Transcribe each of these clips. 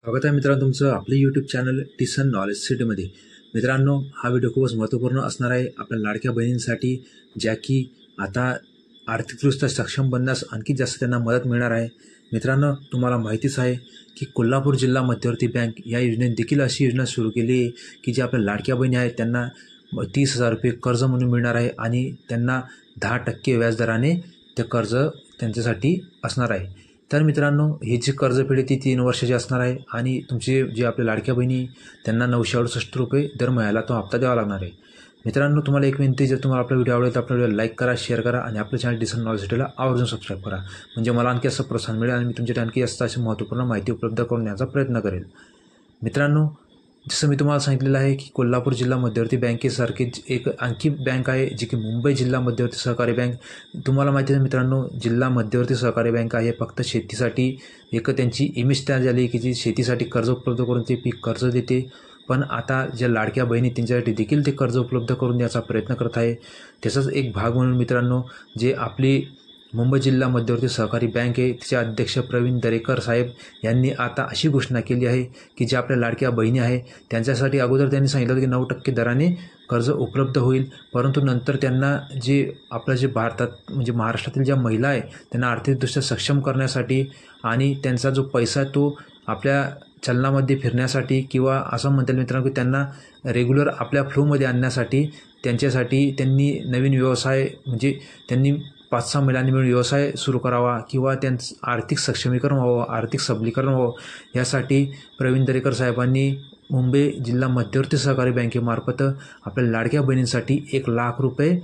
स्वागत आहे मित्रांनो तुमचं आपलं यूट्यूब चॅनल टिसन नॉलेज सिटीमध्ये। मित्रांनो, हा व्हिडिओ खूपच महत्त्वपूर्ण असणार आहे आपल्या लाडक्या बहिणींसाठी, ज्या की आता आर्थिकदृष्ट्या सक्षम बनण्यास आणखी जास्त त्यांना मदत मिळणार आहे। मित्रांनो, तुम्हाला माहितीच आहे की कोल्हापूर जिल्हा मध्यवर्ती बँक या योजनेने देखील अशी योजना सुरू केली आहे की जे आपल्या लाडक्या बहिणी आहेत त्यांना 30,000 रुपये कर्ज म्हणून मिळणार आहे आणि त्यांना 10% व्याजदराने ते कर्ज त्यांच्यासाठी असणार आहे। तर मित्रांनो, ही जी कर्जफेडी ती 3 वर्षाची असणार आहे आणि तुमचे जे आपल्या लाडक्या बहिणी त्यांना 968 रुपये दर महिन्याला तो हप्ता द्यावा लागणार आहे। मित्रांनो, तुम्हाला एक विनंती, जर तुम्हाला आपला व्हिडिओ आवडेल तर आपल्या व्हिडिओ लाईक करा, शेअर करा आणि आपलं चॅनल टिसन नॉलेज सिटीला आवर्जून सबस्क्राईब करा, म्हणजे मला आणखी असं प्रोत्साहन मिळेल आणि मी तुमच्यासाठी आणखी जास्त अशी महत्त्वपूर्ण माहिती उपलब्ध करून देण्याचा प्रयत्न करेल। मित्रांनो, जसं मी तुम्हाला सांगितलेलं आहे की कोल्हापूर जिल्हा मध्यवर्ती बँकेसारखी एक आणखी बँक आहे जी की मुंबई जिल्हा मध्यवर्ती सहकारी बँक। तुम्हाला माहिती आहे मित्रांनो, जिल्हा मध्यवर्ती सहकारी बँक आहे फक्त शेतीसाठी एक त्यांची इमेज तयार झाली की जी शेतीसाठी कर्ज उपलब्ध करून ते पीक कर्ज देते, पण आता ज्या लाडक्या बहिणी त्यांच्यासाठी देखील ते कर्ज उपलब्ध करून द्यायचा प्रयत्न करत आहे। त्याचाच एक भाग म्हणून मित्रांनो, जे आपली मुंबई जिल्हा मध्यवर्ती सहकारी बँक आहे तिचे अध्यक्ष प्रवीण दरेकर साहेब यांनी आता अशी घोषणा केली आहे की ज्या आपल्या लाडक्या बहिणी आहे त्यांच्यासाठी अगोदर त्यांनी सांगितलं की 9% दराने कर्ज उपलब्ध होईल, परंतु नंतर त्यांना जे आपलं जे भारतात म्हणजे महाराष्ट्रातील ज्या महिला आहे त्यांना आर्थिकदृष्ट्या सक्षम करण्यासाठी आणि त्यांचा जो पैसा तो आपल्या चलनामध्ये फिरण्यासाठी किंवा असं म्हणता येईल मित्रांनो की त्यांना रेग्युलर आपल्या फ्लोमध्ये आणण्यासाठी त्यांच्यासाठी त्यांनी नवीन व्यवसाय म्हणजे त्यांनी 5-6 महिलांनी मिळून व्यवसाय सुरू करावा किंवा त्यांचं आर्थिक सक्षमीकरण व्हावं, आर्थिक सबलीकरण व्हावं, यासाठी प्रवीण दरेकर साहेबांनी मुंबई जिल्हा मध्यवर्ती सहकारी बँकेमार्फत आपल्या लाडक्या बहिणींसाठी 1 लाख रुपये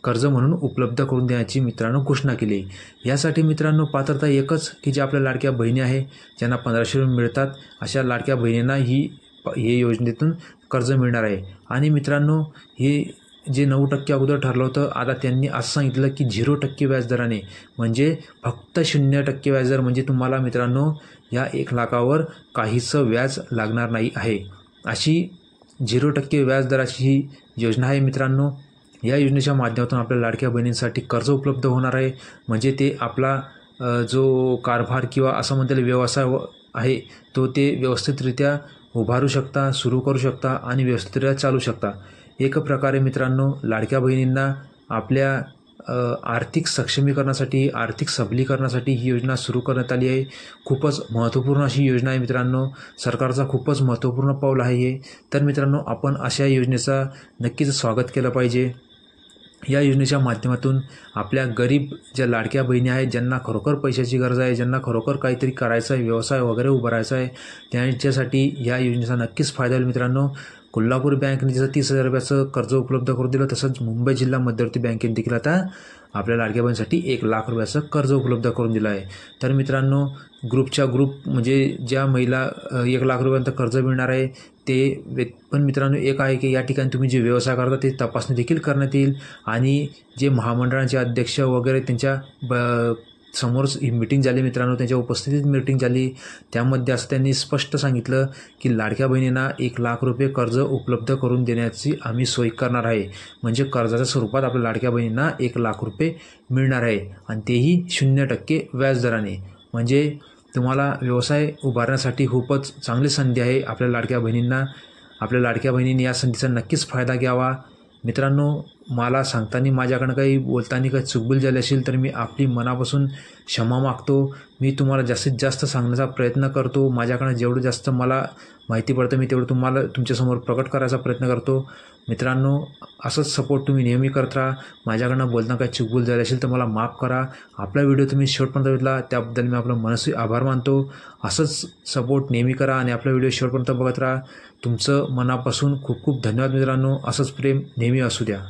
कर्ज म्हणून उपलब्ध करून देण्याची मित्रांनो घोषणा केली। यासाठी मित्रांनो पात्रता एकच की जे आपल्या लाडक्या बहिणी आहे ज्यांना 1500 रुपये मिळतात अशा लाडक्या बहिणींना ही योजनेतून कर्ज मिळणार आहे। आणि मित्रांनो, हे जे 9% अगोदर ठरलं होतं, आता त्यांनी असं सांगितलं की 0% व्याजदराने, म्हणजे फक्त 0% व्याजदर, म्हणजे तुम्हाला मित्रांनो या 1 लाखावर काहीच व्याज लागणार नाही आहे, अशी 0% व्याजदराची ही योजना आहे। मित्रांनो, या योजनेच्या माध्यमातून आपल्या लाडक्या बहिणींसाठी कर्ज उपलब्ध होणार आहे, म्हणजे ते आपला जो कारभार किंवा असं म्हणता येईल व्यवसाय आहे तो ते व्यवस्थितरित्या उभारू शकता, सुरू करू शकता आणि व्यवस्थितरित्या चालू शकता। एक प्रकारे मित्रांनो, लाडक्या बहिणींना आपल्या आर्थिक सक्षमीकरणासाठी, आर्थिक सबलीकरणासाठी ही योजना सुरू करण्यात आली आहे। खूपच महत्त्वपूर्ण अशी योजना आहे मित्रांनो, सरकारचा खूपच महत्त्वपूर्ण पाऊल आहे हे। तर मित्रांनो, आपण अशा योजनेचा नक्कीच स्वागत केलं पाहिजे। या योजनेच्या माध्यमातून आपल्या गरीब ज्या लाडक्या बहिणी आहेत ज्यांना खरोखर पैशाची गरज आहे, ज्यांना खरोखर काहीतरी करायचं आहे, व्यवसाय वगैरे उभारायचा आहे, त्यांच्यासाठी या योजनेचा नक्कीच फायदा होईल। मित्रांनो, कोल्हापूर बँकेने जसं 30,000 रुपयाचं कर्ज उपलब्ध करून दिलं, तसंच मुंबई जिल्हा मध्यवर्ती बँकेने देखील आता आपल्या लाडक्या बहिणीसाठी 1 लाख रुपयाचं कर्ज उपलब्ध करून दिलं आहे। तर मित्रांनो, ग्रुपच्या ग्रुप म्हणजे ज्या महिला 1 लाख रुपयांचं कर्ज मिळणार आहे ते पण मित्रांनो एक आहे की या ठिकाणी तुम्ही जे व्यवसाय करता ते तपासणी देखील करण्यात येईल आणि जे महामंडळाचे अध्यक्ष वगैरे त्यांच्या समोरच ही मीटिंग झाली मित्रांनो, त्यांच्या उपस्थितीत मीटिंग झाली, त्यामध्ये असं त्यांनी स्पष्ट सांगितलं की लाडक्या बहिणींना 1 लाख रुपये कर्ज उपलब्ध करून देण्याची आम्ही सोय करणार आहे, म्हणजे कर्जाच्या स्वरूपात आपल्या लाडक्या बहिणींना 1 लाख रुपये मिळणार आहे आणि तेही 0% व्याजदराने। म्हणजे तुम्हाला व्यवसाय उभारण्यासाठी खूपच चांगली संधी आहे आपल्या लाडक्या बहिणींना। आपल्या लाडक्या बहिणींनी या संधीचा नक्कीच फायदा घ्यावा। मित्रांनो, मला सांगताना माझ्याकडनं काही बोलताना काही चुकबुल झाली असेल तर मी आपली मनापासून क्षमा मागतो। मी तुम्हाला जास्तीत जास्त सांगण्याचा प्रयत्न करतो, माझ्याकडनं जेवढं जास्त मला माहिती पडतं मी तेवढं तुम्हाला तुमच्यासमोर प्रकट करायचा प्रयत्न करतो। मित्रांनो, असंच सपोर्ट तुम्ही नेहमी करत राहा। माझ्याकडनं बोलताना काही चुकबुल झाली असेल तर मला माफ करा। आपला व्हिडिओ तुम्ही शेवटपर्यंत बघितला त्याबद्दल मी आपलं मनस्वी आभार मानतो। असंच सपोर्ट नेहमी करा आणि आपला व्हिडिओ शेवटपर्यंत बघत राहा। तुमचं मनापासून खूप खूप धन्यवाद मित्रांनो। असंच प्रेम नेहमी असू द्या।